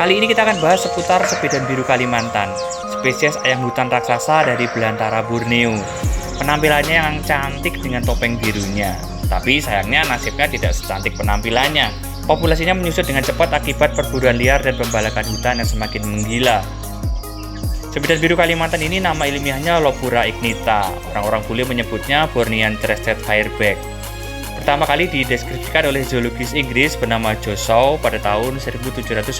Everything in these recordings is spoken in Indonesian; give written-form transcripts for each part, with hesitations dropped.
Kali ini kita akan bahas seputar sepidan biru Kalimantan, spesies ayam hutan raksasa dari belantara Borneo. Penampilannya yang cantik dengan topeng birunya, tapi sayangnya nasibnya tidak secantik penampilannya. Populasinya menyusut dengan cepat akibat perburuan liar dan pembalakan hutan yang semakin menggila. Sepidan biru Kalimantan ini nama ilmiahnya Lopura ignita. Orang-orang bule menyebutnya Bornean Crested Fireback. Pertama kali dideskripsikan oleh zoologis Inggris bernama Joe Shaw pada tahun 1798.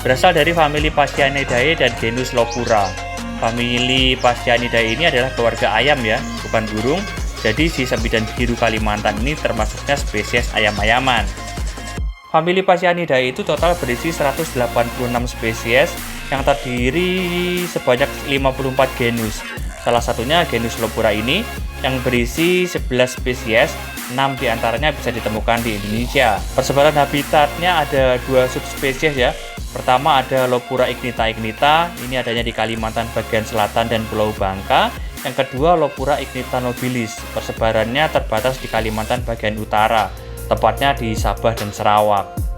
Berasal dari famili Phasianidae dan genus Lopura. Famili Phasianidae ini adalah keluarga ayam ya, bukan burung. Jadi si sepidan biru Kalimantan ini termasuknya spesies ayam-ayaman. Famili Phasianidae itu total berisi 186 spesies yang terdiri sebanyak 54 genus. Salah satunya genus Lopura ini yang berisi 11 spesies, 6 diantaranya bisa ditemukan di Indonesia. Persebaran habitatnya ada 2 subspesies ya. Pertama ada Lopura ignita, ini adanya di Kalimantan bagian selatan dan Pulau Bangka. Yang kedua Lopura ignita nobilis, persebarannya terbatas di Kalimantan bagian utara, tepatnya di Sabah dan Sarawak.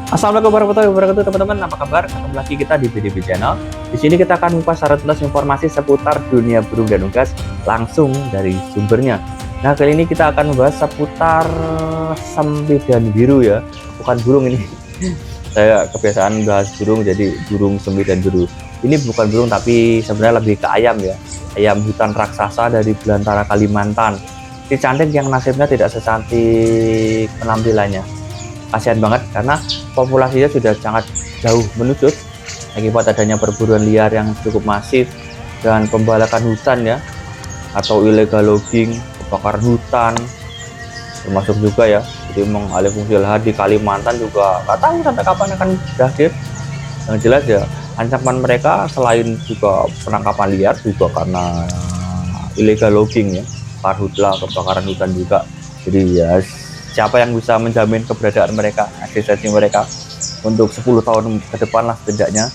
Assalamualaikum warahmatullahi wabarakatuh teman-teman, apa kabar? Ketemu lagi kita di BDB Channel. Di sini kita akan mengupas secara tuntas informasi seputar dunia burung dan unggas langsung dari sumbernya. Nah, kali ini kita akan membahas seputar sempidan biru ya, bukan burung ini. Saya kebiasaan bahas burung, jadi burung sempidan biru. Ini bukan burung tapi sebenarnya lebih ke ayam ya, ayam hutan raksasa dari belantara Kalimantan. Si cantik yang nasibnya tidak secantik penampilannya. Kasihan banget karena populasinya sudah sangat jauh menusut akibat adanya perburuan liar yang cukup masif dan pembalakan hutan ya, atau illegal logging, kebakaran hutan termasuk juga ya. Jadi memang alih fungsi lahan di Kalimantan juga nggak tahu sampai kapan akan berakhir. Yang jelas ya, ancaman mereka selain juga penangkapan liar juga karena illegal logging ya, karhutla, kebakaran hutan juga. Jadi ya, siapa yang bisa menjamin keberadaan mereka, eksistensi mereka untuk 10 tahun ke depan lah setidaknya,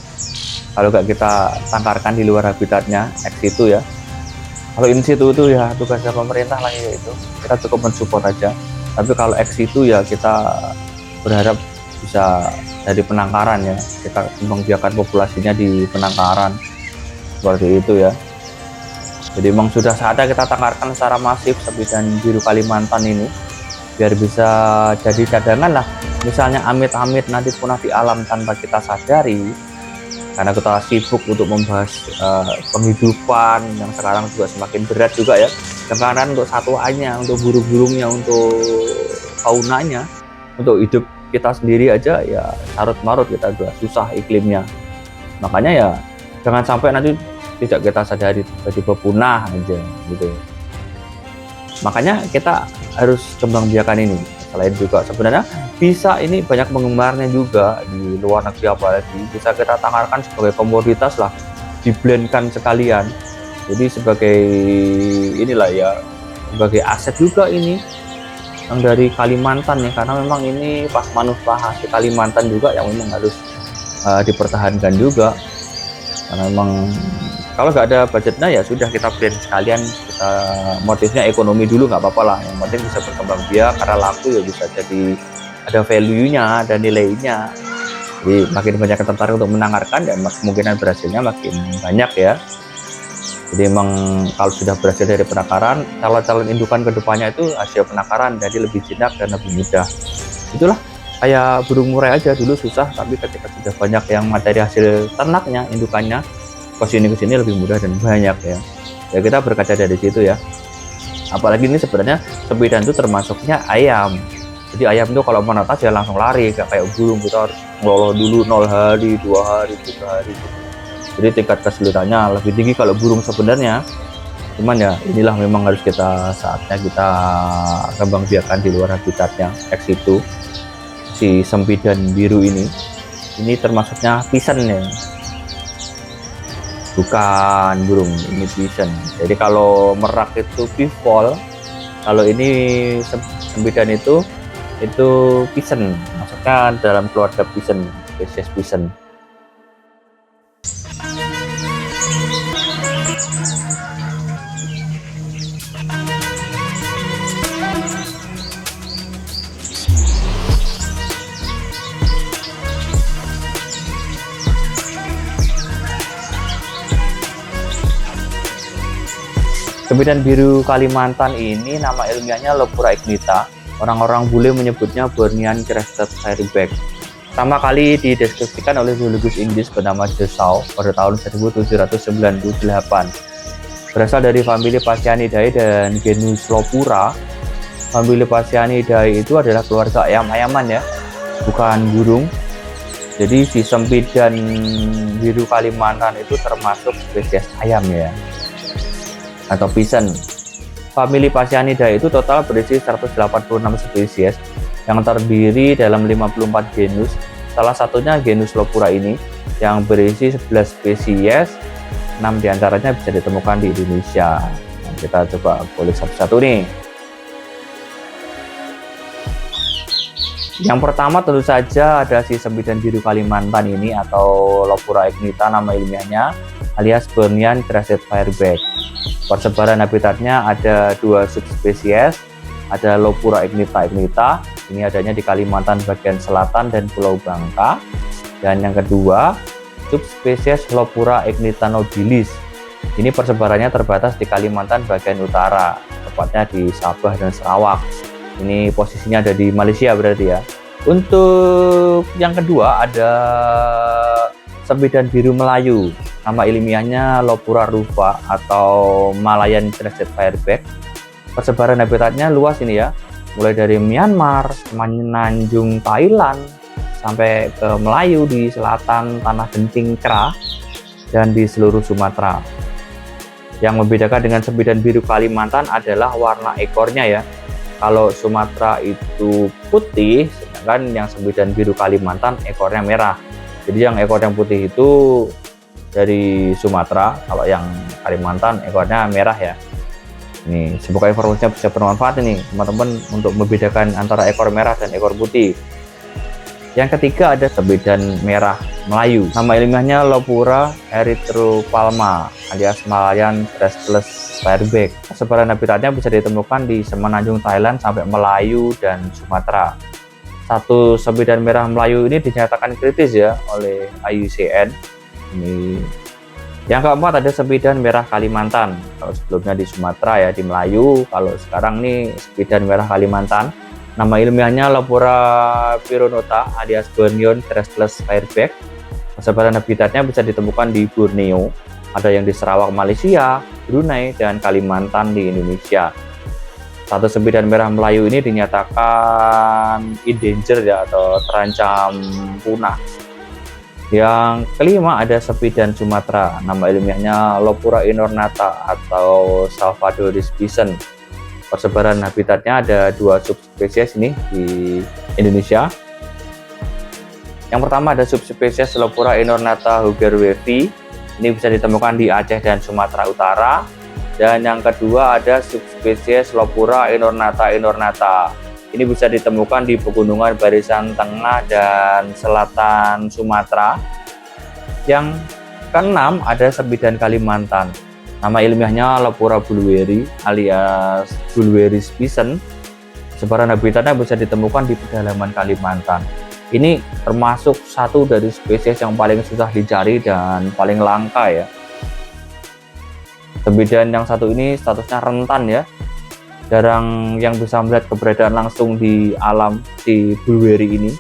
kalau nggak kita tangkarkan di luar habitatnya, ex situ ya. Kalau in situ itu ya tugasnya pemerintah lah ya, itu kita cukup mensupport aja. Tapi kalau ex situ ya kita berharap bisa dari penangkaran ya, kita membiarkan populasinya di penangkaran seperti itu ya. Jadi memang sudah saatnya kita tangkarkan secara masif sepidan biru Kalimantan ini, biar bisa jadi cadangan lah. Misalnya amit-amit nanti punah di alam tanpa kita sadari, karena kita sibuk untuk membahas penghidupan yang sekarang juga semakin berat juga ya, tekanan untuk satuannya, untuk burung-burungnya, untuk faunanya, untuk hidup kita sendiri aja ya carut-marut, kita juga susah iklimnya. Makanya ya jangan sampai nanti tidak kita sadari tiba-tiba punah aja gitu. Makanya kita harus kembang biakan ini. Selain juga sebenarnya bisa ini banyak penggemarnya juga di luar negeri, apalagi bisa kita tangkarkan sebagai komoditas lah, diblendkan sekalian. Jadi sebagai inilah ya, sebagai aset juga ini yang dari Kalimantan ya, karena memang ini pas manufaktur di Kalimantan juga yang memang harus dipertahankan juga. Karena memang kalau nggak ada budgetnya ya sudah, kita blend sekalian, kita motifnya ekonomi dulu nggak apa-apa lah, yang penting bisa berkembang biak, karena laku ya bisa jadi ada value-nya, ada nilainya. Jadi makin banyak yang tertarik untuk menangkarkan dan kemungkinan berhasilnya makin banyak ya. Jadi memang kalau sudah berhasil dari penangkaran, calon-calon indukan kedepannya itu hasil penangkaran jadi lebih jinak dan lebih mudah. Itulah kayak burung murai aja, dulu susah, tapi ketika sudah banyak yang materi hasil ternaknya, indukannya kesini lebih mudah dan banyak ya. Ya kita berkaca dari situ ya. Apalagi ini sebenarnya sepidan itu termasuknya ayam. Jadi ayam itu kalau menetas ya langsung lari, gak kayak burung, kita harus ngeloloh dulu 0 hari, 2 hari, 3 hari gitu. Jadi tingkat kesulitannya lebih tinggi kalau burung sebenarnya. Cuman ya inilah memang harus kita saatnya kita kembang biakan di luar habitatnya, ex situ. Si sempidan biru ini termasuknya pisan ya. Bukan burung, ini pigeon. Jadi kalau merak itu bifol, Kalau ini sembidan itu pisan, maksudnya dalam keluarga pisan, spesies pisan. Sembidan biru Kalimantan ini nama ilmiahnya Lopura ignita. Orang-orang bule menyebutnya Bornean Crested Fireback. Pertama kali dideskripsikan oleh biologus Inggris bernama Josau pada tahun 1798. Berasal dari famili Phasianidae dan genus Lopura. Famili Phasianidae itu adalah keluarga ayam-ayaman ya, bukan burung. Jadi si sembidan biru Kalimantan itu termasuk spesies ayam ya, atau pisan. Famili Phasianidae itu total berisi 186 spesies yang terdiri dalam 54 genus. Salah satunya genus Lopura ini yang berisi 11 spesies, 6 diantaranya bisa ditemukan di Indonesia. Nah, kita coba kulik satu-satu nih. Yang pertama tentu saja ada si sembidan biru Kalimantan ini atau Lopura ignita nama ilmiahnya, alias Bornean Crested Fireback. Persebaran habitatnya ada 2 subspesies, ada Lopura ignita, ini adanya di Kalimantan bagian selatan dan Pulau Bangka. Dan yang kedua, subspesies Lopura ignita nobilis. Ini persebarannya terbatas di Kalimantan bagian utara, tepatnya di Sabah dan Sarawak. Ini posisinya ada di Malaysia berarti ya. Untuk yang kedua ada sembidan biru Melayu. Nama ilmiahnya Lopura rufa atau Malayan Crested Fireback. Persebaran habitatnya luas ini ya, mulai dari Myanmar, Semenanjung Thailand, sampai ke Melayu di selatan Tanah Genting Kra, dan di seluruh Sumatera. Yang membedakan dengan sembidan biru Kalimantan adalah warna ekornya ya. Kalau Sumatera itu putih, sedangkan yang sembidan biru Kalimantan ekornya merah. Jadi yang ekor yang putih itu dari Sumatera, kalau yang Kalimantan ekornya merah ya. Ini semoga informasinya bisa bermanfaat ini teman-teman untuk membedakan antara ekor merah dan ekor putih. Yang ketiga ada sembidan merah Melayu. Nama ilmiahnya Lopura erythropalma alias Malayan Crested Fireback. Persebaran habitatnya bisa ditemukan di Semenanjung Thailand sampai Melayu dan Sumatera. Satu sembidan merah Melayu ini dinyatakan kritis ya oleh IUCN. Ini yang keempat ada sembidan merah Kalimantan. Kalau sebelumnya di Sumatera ya, di Melayu. Kalau sekarang nih sembidan merah Kalimantan. Nama ilmiahnya Lopura pyronota alias Bornean Crested Fireback. Persebaran habitatnya bisa ditemukan di Borneo, ada yang di Sarawak Malaysia, Brunei, dan Kalimantan di Indonesia. Satu sembidan merah Melayu ini dinyatakan endangered ya, atau terancam punah. Yang kelima ada sembidan Sumatera. Nama ilmiahnya Lopura inornata atau Salvadoris bison. Persebaran habitatnya ada 2 subspesies ini di Indonesia. Yang pertama ada subspesies Lopura inornata hugerwevi. Ini bisa ditemukan di Aceh dan Sumatera Utara. Dan yang kedua ada subspesies Lopura inornata. Ini bisa ditemukan di pegunungan barisan tengah dan selatan Sumatera. Yang keenam ada sembidan Kalimantan. Nama ilmiahnya Lopura bulweri alias Bulweris bison. Sebaran habitatnya bisa ditemukan di pedalaman Kalimantan. Ini termasuk satu dari spesies yang paling susah dicari dan paling langka ya. Sembidan yang satu ini statusnya rentan ya. Jarang yang bisa melihat keberadaan langsung di alam si bulweri ini.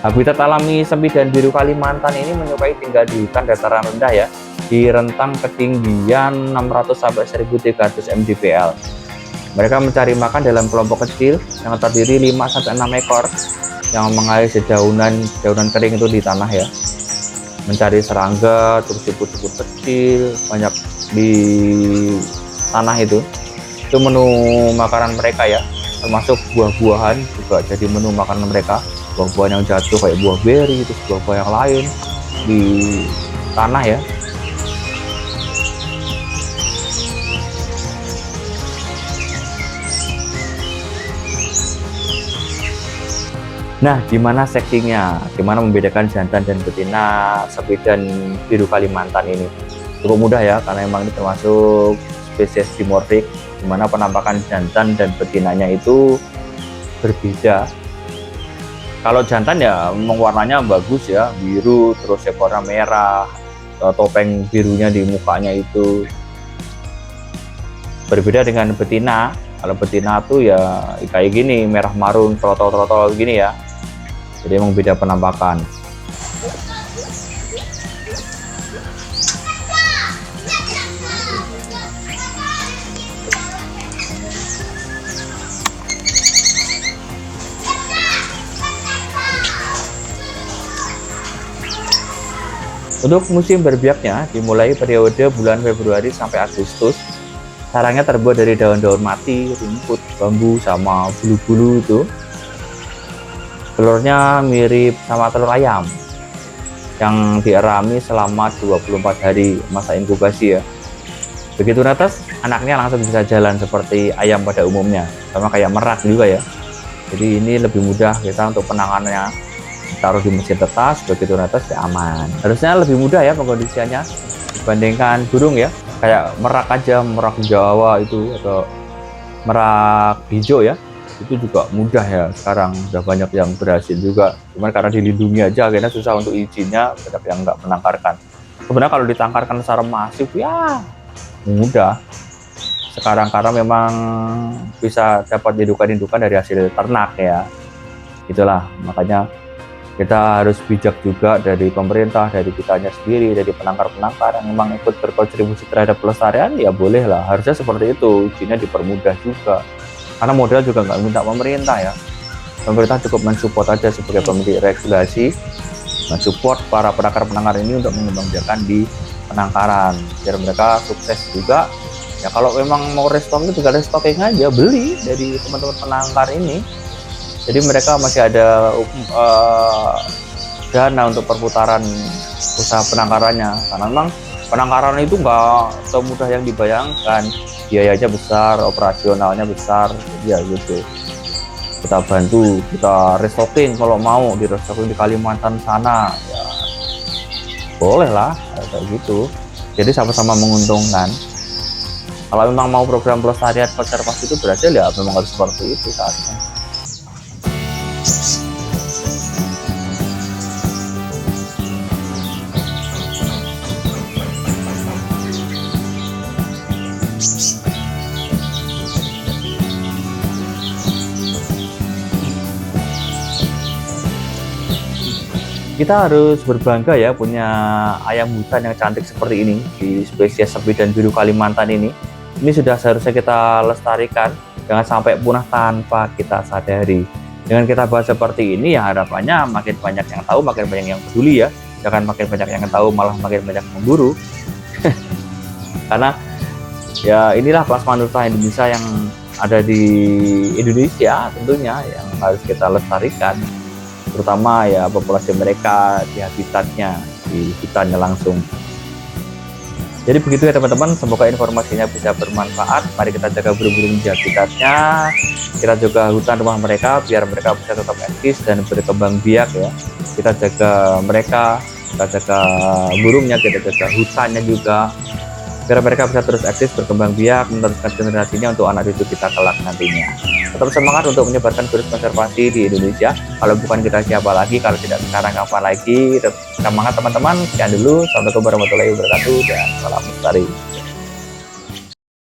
Habitat alami sepi dan biru Kalimantan ini menyukai tinggal di hutan dataran rendah ya, di rentang ketinggian 600 sampai 1300 mdpl. Mereka mencari makan dalam kelompok kecil yang terdiri 5 sampai 6 ekor yang mengalir dedaunan kering itu di tanah ya. Mencari serangga, terus siput-siput kecil banyak di tanah itu. Itu menu makanan mereka ya, termasuk buah-buahan juga jadi menu makanan mereka. Buah-buahan yang jatuh kayak buah beri, terus buah-buah yang lain di tanah ya. Nah, gimana seksinya? Gimana membedakan jantan dan betina sepi dan biru Kalimantan ini? Cukup mudah ya, karena memang ini termasuk spesies dimorfik, dimana penampakan jantan dan betinanya itu berbeda. Kalau jantan ya memang warnanya bagus ya, biru, terus ekornya merah, topeng birunya di mukanya itu. Berbeda dengan betina. Kalau betina tuh ya kayak gini, merah marun, trotol-trotol gini ya. Jadi emang beda penampakan. Untuk musim berbiaknya dimulai periode bulan Februari sampai Agustus. Sarangnya terbuat dari daun-daun mati, rumput, bambu, sama bulu-bulu itu. Telurnya mirip sama telur ayam yang dierami selama 24 hari masa inkubasi ya. Begitu netes, anaknya langsung bisa jalan seperti ayam pada umumnya, sama kayak merak juga ya. Jadi ini lebih mudah kita untuk penanganannya. Taruh di mesin tetas, begitu netes ya aman. Harusnya lebih mudah ya pengkondisiannya dibandingkan burung ya. Kayak merak aja, merak Jawa itu atau merak hijau ya, itu juga mudah ya. Sekarang udah banyak yang berhasil juga, cuman karena dilindungi aja akhirnya susah untuk izinnya, banyak yang nggak menangkarkan. Sebenarnya kalau ditangkarkan secara masif ya mudah sekarang, karena memang bisa dapat indukan-indukan dari hasil ternak ya. Itulah makanya kita harus bijak juga dari pemerintah, dari kitanya sendiri, dari penangkar-penangkar yang memang ikut berkontribusi terhadap pelestarian, ya boleh lah, harusnya seperti itu, izinnya dipermudah juga. Karena modal juga nggak minta pemerintah ya, pemerintah cukup mensupport aja sebagai pemilik regulasi, mensupport para penangkar-penangkar ini untuk mengembangkan di penangkaran, biar mereka sukses juga. Ya kalau memang mau restock itu tinggal restocking aja, beli dari teman-teman penangkar ini. Jadi mereka masih ada dana untuk perputaran usaha penangkarannya, karena memang penangkaran itu nggak semudah yang dibayangkan, biayanya besar, operasionalnya besar, ya gitu. Kita bantu, kita restocking kalau mau di restocking di Kalimantan sana, ya boleh lah kayak gitu. Jadi sama-sama menguntungkan. Kalau memang mau program pelestarian konservasi itu berhasil ya memang harus seperti itu saatnya. Kita harus berbangga ya punya ayam hutan yang cantik seperti ini di spesies sepi dan biru Kalimantan ini. Ini sudah seharusnya kita lestarikan, jangan sampai punah tanpa kita sadari. Dengan kita bahas seperti ini ya harapannya makin banyak yang tahu, makin banyak yang peduli ya. Jangan makin banyak yang tahu malah makin banyak memburu. Karena ya inilah plasma nurta Indonesia yang ada di Indonesia tentunya yang harus kita lestarikan. Terutama ya populasi mereka di habitatnya, di hutannya langsung. Jadi begitu ya teman-teman, semoga informasinya bisa bermanfaat. Mari kita jaga burung-burung di habitatnya, kita jaga hutan rumah mereka biar mereka bisa tetap eksis dan berkembang biak ya. Kita jaga mereka, kita jaga burungnya, kita jaga hutannya juga, biar mereka bisa terus eksis, berkembang biak, meneruskan generasinya untuk anak cucu kita kelak nantinya. Tetap semangat untuk menyebarkan virus konservasi di Indonesia. Kalau bukan kita siapa lagi, kalau tidak sekarang kapan lagi. Tetap semangat teman-teman. Sekian dulu. Assalamualaikum warahmatullahi wabarakatuh dan salam lestari.